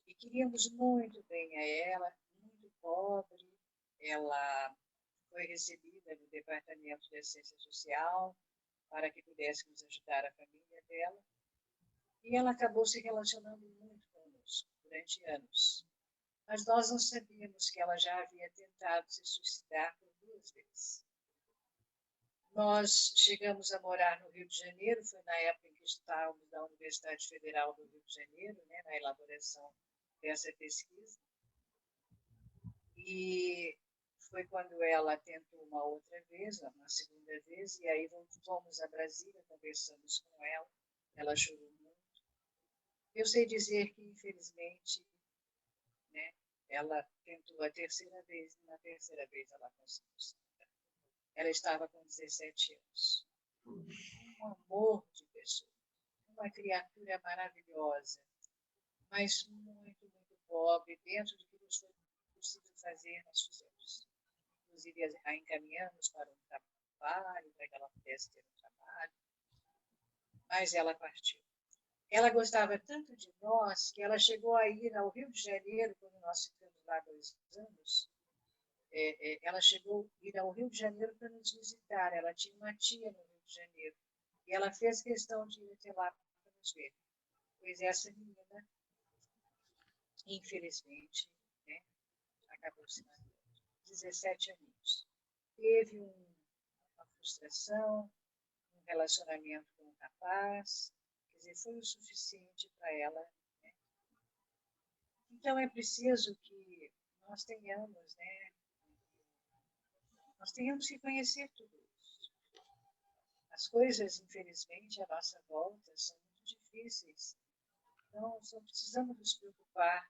E queríamos muito bem a ela, muito pobre. Ela foi recebida no Departamento de Assistência Social para que pudéssemos ajudar a família dela. E ela acabou se relacionando muito conosco durante anos. Mas nós não sabíamos que ela já havia tentado se suicidar por 2 vezes. Nós chegamos a morar no Rio de Janeiro, foi na época em que estávamos na Universidade Federal do Rio de Janeiro, né, na elaboração dessa pesquisa. E foi quando ela tentou uma outra vez, uma segunda vez, e aí fomos a Brasília, conversamos com ela, ela chorou muito. Eu sei dizer que, infelizmente, né, ela tentou a terceira vez, e na terceira vez ela conseguiu. Ela estava com 17 anos. Um amor de pessoa, uma criatura maravilhosa, mas muito, muito pobre, dentro do que nos foi possível fazer, nós fizemos. Inclusive, a encaminhamos para um trabalho, para que ela pudesse ter um trabalho, mas ela partiu. Ela gostava tanto de nós que ela chegou a ir ao Rio de Janeiro, quando nós ficamos lá 2 anos, ela chegou a ir ao Rio de Janeiro para nos visitar. Ela tinha uma tia no Rio de Janeiro. E ela fez questão de ir até lá para nos ver. Pois essa menina, infelizmente, né, acabou se matando. 17 anos. Teve uma frustração, um relacionamento com um rapaz, quer dizer, foi o suficiente para ela. Né? Então é preciso que nós tenhamos, né, nós tenhamos que conhecer tudo isso. As coisas, infelizmente, à nossa volta são muito difíceis. Então, só precisamos nos preocupar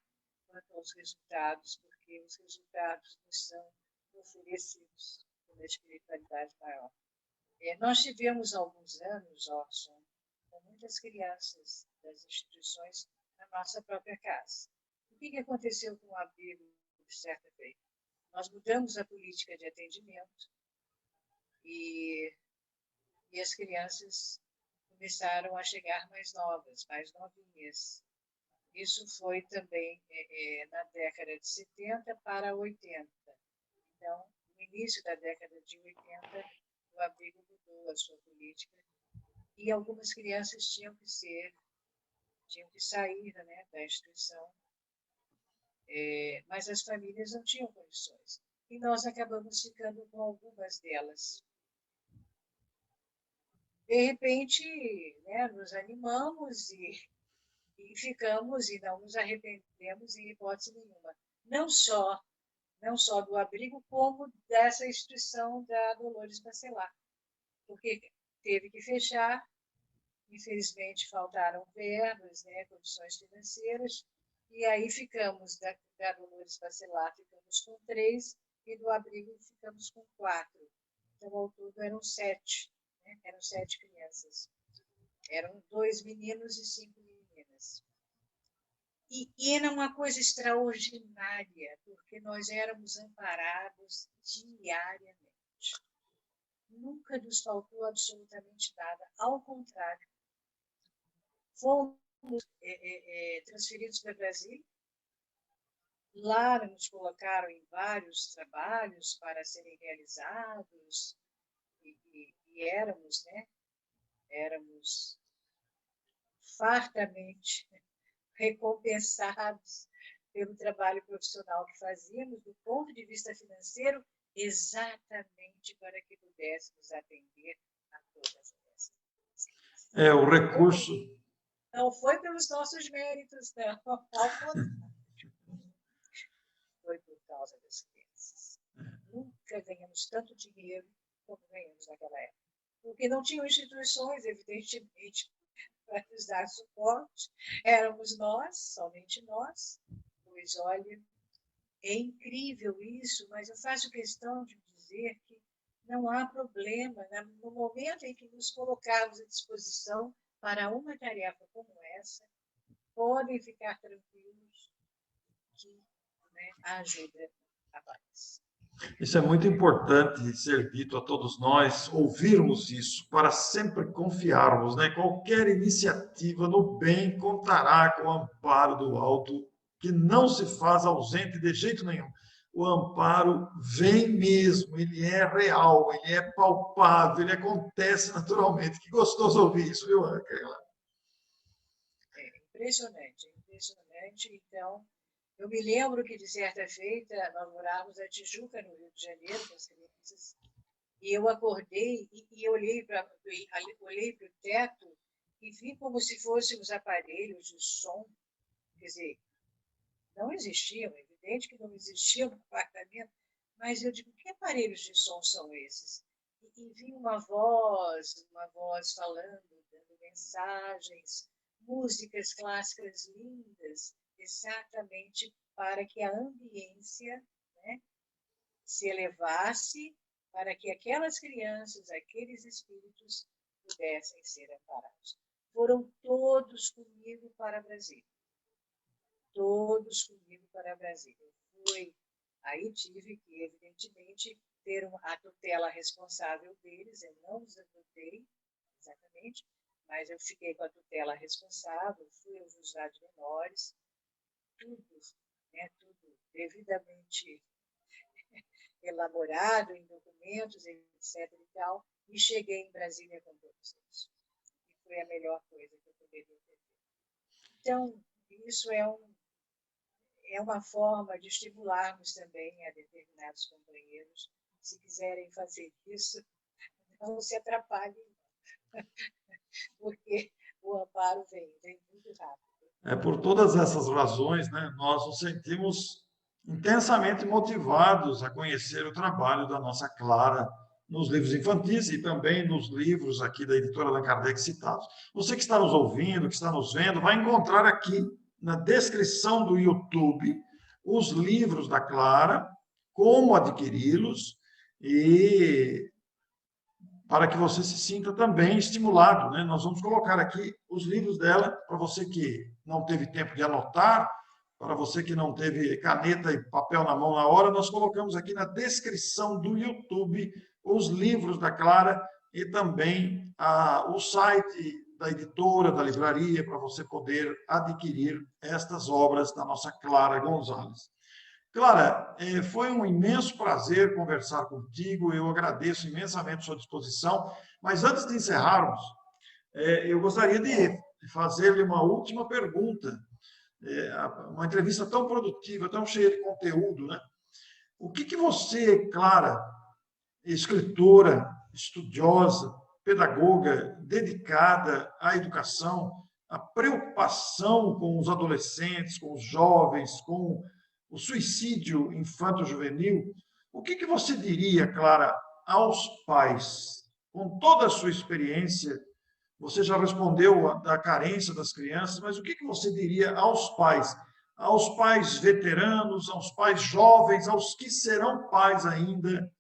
quanto aos resultados, porque os resultados nos são oferecidos pela espiritualidade maior. Nós tivemos alguns anos, Orson, com muitas crianças das instituições na nossa própria casa. O que aconteceu com o abrigo de certa feita? Nós mudamos a política de atendimento e as crianças começaram a chegar mais novas, mais novinhas. Isso foi também na década de 70 para 80. Então, no início da década de 80, o abrigo mudou a sua política e algumas crianças tinham que sair, né, da instituição, mas as famílias não tinham condições. E nós acabamos ficando com algumas delas. De repente, né, nos animamos e ficamos e não nos arrependemos em hipótese nenhuma. Não só do abrigo, como dessa instituição da Dolores Bacelar, porque teve que fechar, infelizmente faltaram verbas, né, condições financeiras, e aí ficamos, da Dolores Bacelar ficamos com 3, e do abrigo ficamos com 4. Então, ao todo eram 7, né? Eram 7 crianças. Eram 2 meninos e 5 meninas. E era uma coisa extraordinária, porque nós éramos amparados diariamente. Nunca nos faltou absolutamente nada. Ao contrário, fomos transferidos para Brasília. Lá nos colocaram em vários trabalhos para serem realizados e éramos, né? Éramos fartamente recompensados pelo trabalho profissional que fazíamos, do ponto de vista financeiro, exatamente para que pudéssemos atender a todas essas. O recurso. Não foi pelos nossos méritos, não. Ao contrário. Foi por causa das crianças. Nunca ganhamos tanto dinheiro como ganhamos naquela época. Porque não tinham instituições, evidentemente, para nos dar suporte. Éramos nós, somente nós. Pois, olha, é incrível isso, mas eu faço questão de dizer que não há problema, né? No momento em que nos colocarmos à disposição para uma tarefa como essa, podem ficar tranquilos que, né, a ajuda aparece. Isso é muito importante ser dito a todos nós, ouvirmos isso, para sempre confiarmos, né? Qualquer iniciativa no bem contará com o amparo do alto, que não se faz ausente de jeito nenhum. O amparo vem mesmo, ele é real, ele é palpável, ele acontece naturalmente. Que gostoso ouvir isso, viu, Carla? É impressionante, impressionante. Então, eu me lembro que, de certa feita, nós morávamos na Tijuca, no Rio de Janeiro, com as crianças, e eu acordei e olhei para o teto e vi como se fossem os aparelhos de som. Quer dizer, não existiam, é evidente que não existiam no apartamento, mas eu digo, que aparelhos de som são esses? E vi uma voz falando, dando mensagens, músicas clássicas lindas, exatamente para que a ambiência, né, se elevasse, para que aquelas crianças, aqueles espíritos pudessem ser amparados. Foram todos comigo para Brasília. Todos comigo para Brasília. Aí tive que, evidentemente, ter a tutela responsável deles. Eu não os adotei, exatamente, mas eu fiquei com a tutela responsável, fui aos juzgados menores, tudo, né, tudo devidamente elaborado em documentos, etc. e tal, e cheguei em Brasília com todos eles. E foi a melhor coisa que eu poderia ter feito. Então, isso é uma forma de estimularmos também a determinados companheiros, se quiserem fazer isso, não se atrapalhem, porque o amparo vem muito rápido. Por todas essas razões, né, nós nos sentimos intensamente motivados a conhecer o trabalho da nossa Clara nos livros infantis e também nos livros aqui da editora Allan Kardec citados. Você que está nos ouvindo, que está nos vendo, vai encontrar aqui na descrição do YouTube os livros da Clara, como adquiri-los e para que você se sinta também estimulado, né? Nós vamos colocar aqui os livros dela, para você que não teve tempo de anotar, para você que não teve caneta e papel na mão na hora, nós colocamos aqui na descrição do YouTube os livros da Clara e também o site da editora, da livraria, para você poder adquirir estas obras da nossa Clara Gonzalez. Clara, foi um imenso prazer conversar contigo, eu agradeço imensamente a sua disposição, mas antes de encerrarmos, eu gostaria de fazer-lhe uma última pergunta. Uma entrevista tão produtiva, tão cheia de conteúdo, né? O que você, Clara, escritora, estudiosa, pedagoga, dedicada à educação, à preocupação com os adolescentes, com os jovens, com o suicídio infanto-juvenil, o que você diria, Clara, aos pais, com toda a sua experiência? Você já respondeu da carência das crianças, mas o que você diria aos pais veteranos, aos pais jovens, aos que serão pais ainda,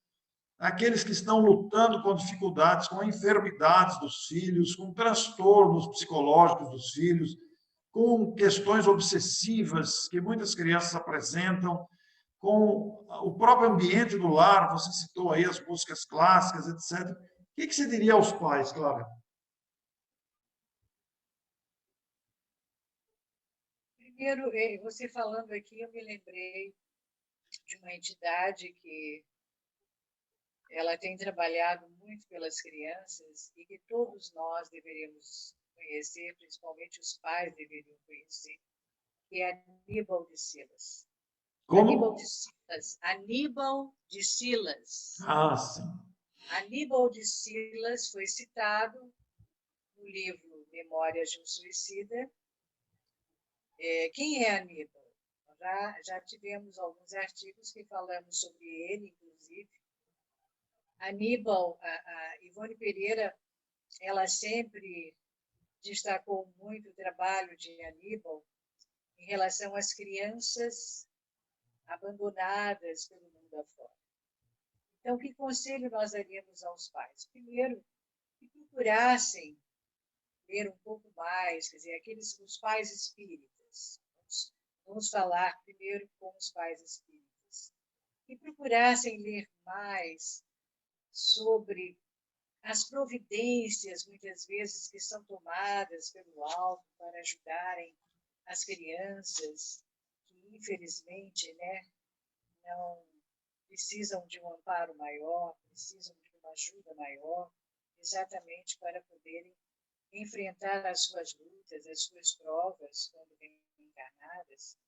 aqueles que estão lutando com dificuldades, com enfermidades dos filhos, com transtornos psicológicos dos filhos, com questões obsessivas que muitas crianças apresentam, com o próprio ambiente do lar, você citou aí as músicas clássicas, etc. O que você diria aos pais, Clara? Primeiro, você falando aqui, eu me lembrei de uma entidade que ela tem trabalhado muito pelas crianças e que todos nós deveríamos conhecer, principalmente os pais deveriam conhecer, que é Aníbal de Silas. Como? Aníbal de Silas. Aníbal de Silas. Ah, sim. Aníbal de Silas foi citado no livro Memórias de um Suicida. Quem é Aníbal? Já tivemos alguns artigos que falamos sobre ele, inclusive. Aníbal, a Ivone Pereira, ela sempre destacou muito o trabalho de Aníbal em relação às crianças abandonadas pelo mundo afora. Então, que conselho nós daríamos aos pais? Primeiro, que procurassem ler um pouco mais, quer dizer, os pais espíritas. Vamos falar primeiro com os pais espíritas. Que procurassem ler mais sobre as providências, muitas vezes, que são tomadas pelo alto para ajudarem as crianças que, infelizmente, não precisam de um amparo maior, precisam de uma ajuda maior, exatamente para poderem enfrentar as suas lutas, as suas provas, quando vêm encarnadas.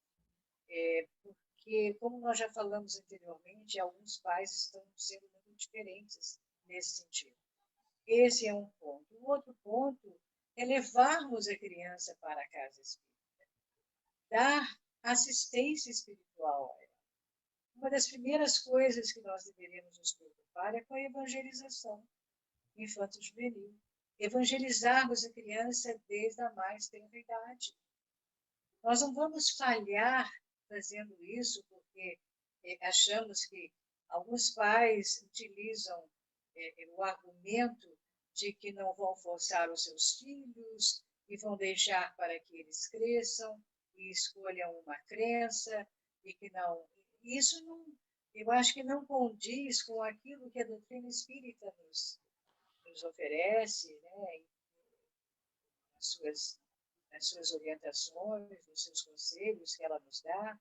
Porque, como nós já falamos anteriormente, alguns pais estão sendo muito diferentes nesse sentido. Esse é um ponto. O outro ponto é levarmos a criança para a casa espírita, dar assistência espiritual a ela. Uma das primeiras coisas que nós deveríamos nos preocupar é com a evangelização infanto-juvenil. Evangelizarmos a criança desde a mais tenra idade. Nós não vamos falhar fazendo isso porque achamos que alguns pais utilizam o argumento de que não vão forçar os seus filhos e vão deixar para que eles cresçam e escolham uma crença e que não... Isso não, eu acho que não condiz com aquilo que a doutrina espírita nos oferece, né, nas suas orientações, nos seus conselhos que ela nos dá.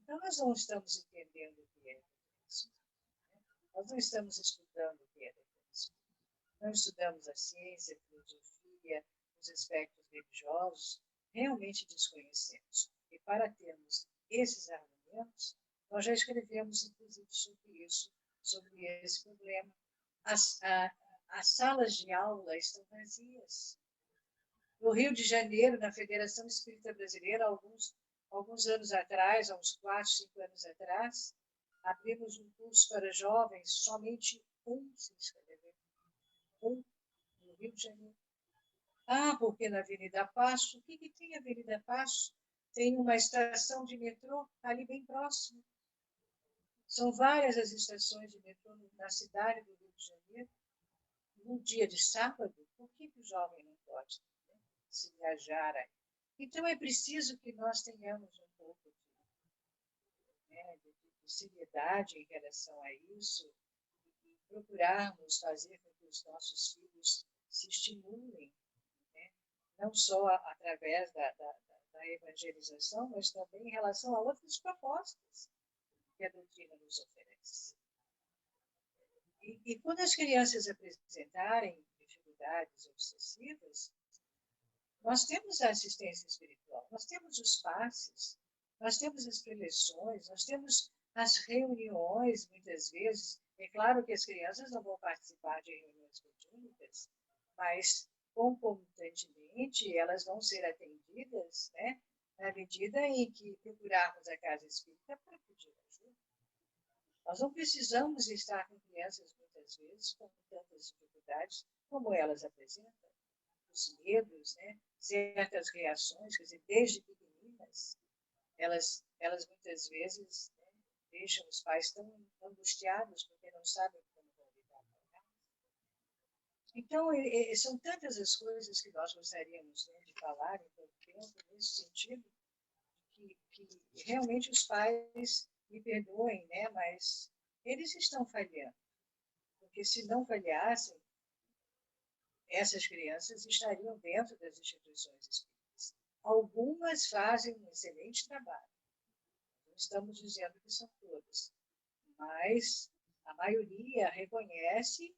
Então, nós não estamos entendendo o que é isso. Nós não estamos estudando o que é doutrina espírita. Não estudamos a ciência, a filosofia, os aspectos religiosos, realmente desconhecemos. E para termos esses argumentos, nós já escrevemos, inclusive, sobre isso, sobre esse problema. As salas de aula estão vazias. No Rio de Janeiro, na Federação Espírita Brasileira, alguns anos atrás, há uns 4, 5 anos atrás, abrimos um curso para jovens, somente um se inscreveu. Um, no Rio de Janeiro. Porque na Avenida Passo, o que tem a Avenida Passo? Tem uma estação de metrô ali bem próximo. São várias as estações de metrô na cidade do Rio de Janeiro. Num dia de sábado, por que o jovem não pode, né, se viajar aí? Então, é preciso que nós tenhamos um pouco de seriedade em relação a isso e procurarmos fazer com que os nossos filhos se estimulem, né, não só através da evangelização, mas também em relação a outras propostas que a doutrina nos oferece. E quando as crianças apresentarem dificuldades obsessivas, nós temos a assistência espiritual, nós temos os passes, nós temos as preleções, nós temos as reuniões, muitas vezes. É claro que as crianças não vão participar de reuniões mediúnicas, mas, concomitantemente, elas vão ser atendidas, né, na medida em que procurarmos a casa espírita para pedir ajuda. Nós não precisamos estar com crianças, muitas vezes, com tantas dificuldades como elas apresentam. Os medos, né, certas reações, quer dizer, desde pequeninas, elas muitas vezes, né, deixam os pais tão angustiados porque não sabem como vão lidar com elas. Então, são tantas as coisas que nós gostaríamos, né, de falar em todo tempo, nesse sentido, que realmente os pais me perdoem, né, mas eles estão falhando. Porque se não falhassem, essas crianças estariam dentro das instituições espíritas. Algumas fazem um excelente trabalho. Não estamos dizendo que são todas, mas a maioria reconhece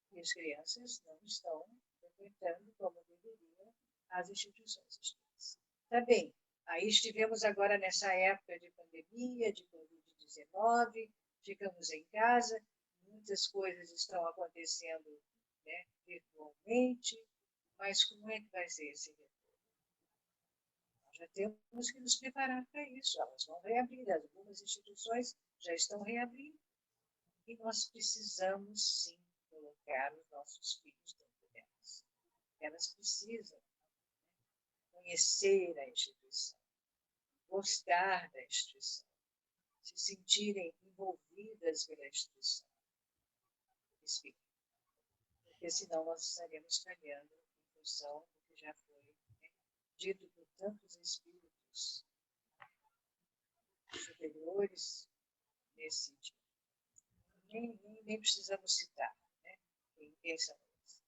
que as crianças não estão frequentando como deveriam as instituições espíritas. Tá bem, aí estivemos agora nessa época de pandemia, de Covid-19, ficamos em casa, muitas coisas estão acontecendo, né, virtualmente, mas como é que vai ser esse retorno? Nós já temos que nos preparar para isso. Elas vão reabrir, algumas instituições já estão reabrindo. E nós precisamos, sim, colocar os nossos filhos dentro delas. Elas precisam conhecer a instituição, gostar da instituição, se sentirem envolvidas pela instituição espírita. Porque senão nós estaremos falhando em função do que já foi, né, dito por tantos espíritos superiores nesse sentido. Nem precisamos citar, né, quem são eles.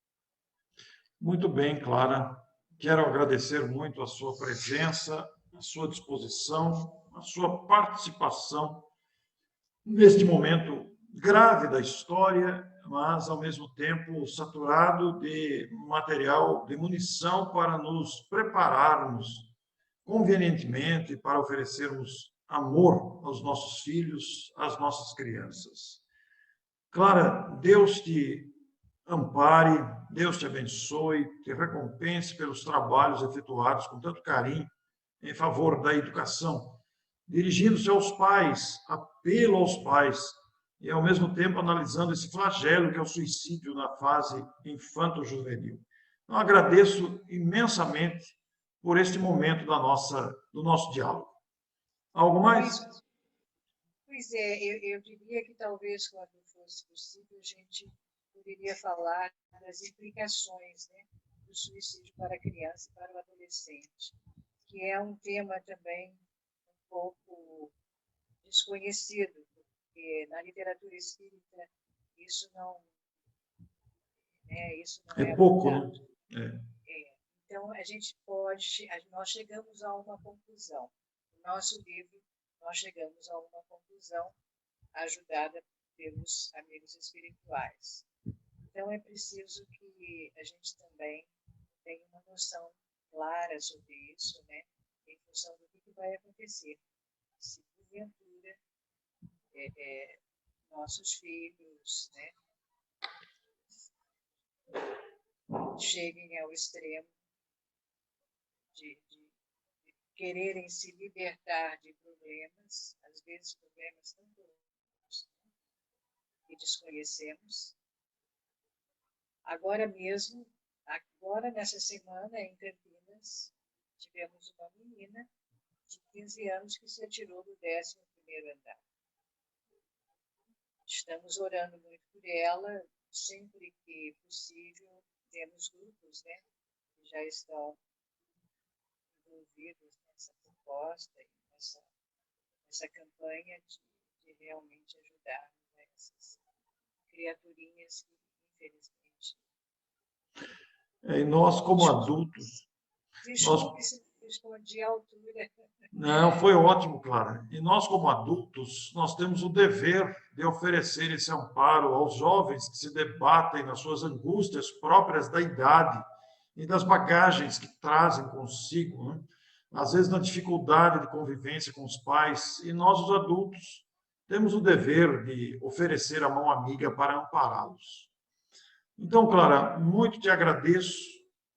Muito bem, Clara. Quero agradecer muito a sua presença, a sua disposição, a sua participação neste momento grave da história, mas, ao mesmo tempo, saturado de material, de munição para nos prepararmos convenientemente para oferecermos amor aos nossos filhos, às nossas crianças. Clara, Deus te ampare, Deus te abençoe, te recompense pelos trabalhos efetuados com tanto carinho em favor da educação, dirigindo-se aos pais, apelo aos pais, e ao mesmo tempo analisando esse flagelo que é o suicídio na fase infanto-juvenil. Então, agradeço imensamente por este momento do nosso diálogo. Algo mais? Pois é, eu diria que talvez, quando fosse possível, a gente poderia falar das implicações, né, do suicídio para a criança e para o adolescente, que é um tema também um pouco desconhecido, porque na literatura espírita isso não é pouco, abordado. né? Então, nós chegamos a uma conclusão. No nosso livro, nós chegamos a uma conclusão ajudada pelos amigos espirituais. Então, é preciso que a gente também tenha uma noção clara sobre isso, né? Em função do que vai acontecer. Se porventura nossos filhos, né, cheguem ao extremo de quererem se libertar de problemas, às vezes problemas tão grandes que desconhecemos. Agora mesmo, nessa semana, em Campinas, tivemos uma menina de 15 anos que se atirou do 11º andar. Estamos orando muito por ela, sempre que possível, temos grupos, né, que já estão envolvidos nessa proposta e nessa campanha de realmente ajudar, né, essas criaturinhas que, infelizmente... E nós, como adultos... Desculpe se respondi à altura. Não, foi ótimo, Clara. E nós, como adultos, nós temos o dever de oferecer esse amparo aos jovens que se debatem nas suas angústias próprias da idade e das bagagens que trazem consigo, né? Às vezes na dificuldade de convivência com os pais, e nós, os adultos, temos o dever de oferecer a mão amiga para ampará-los. Então, Clara, muito te agradeço,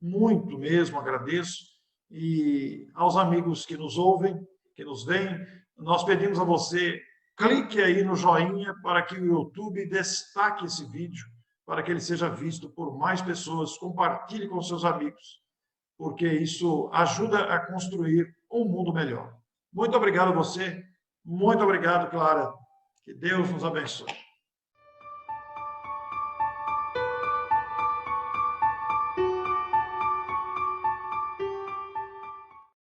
muito mesmo agradeço, e aos amigos que nos ouvem, que nos veem, nós pedimos a você, clique aí no joinha para que o YouTube destaque esse vídeo, para que ele seja visto por mais pessoas, compartilhe com seus amigos, porque isso ajuda a construir um mundo melhor. Muito obrigado a você, muito obrigado, Clara, que Deus nos abençoe.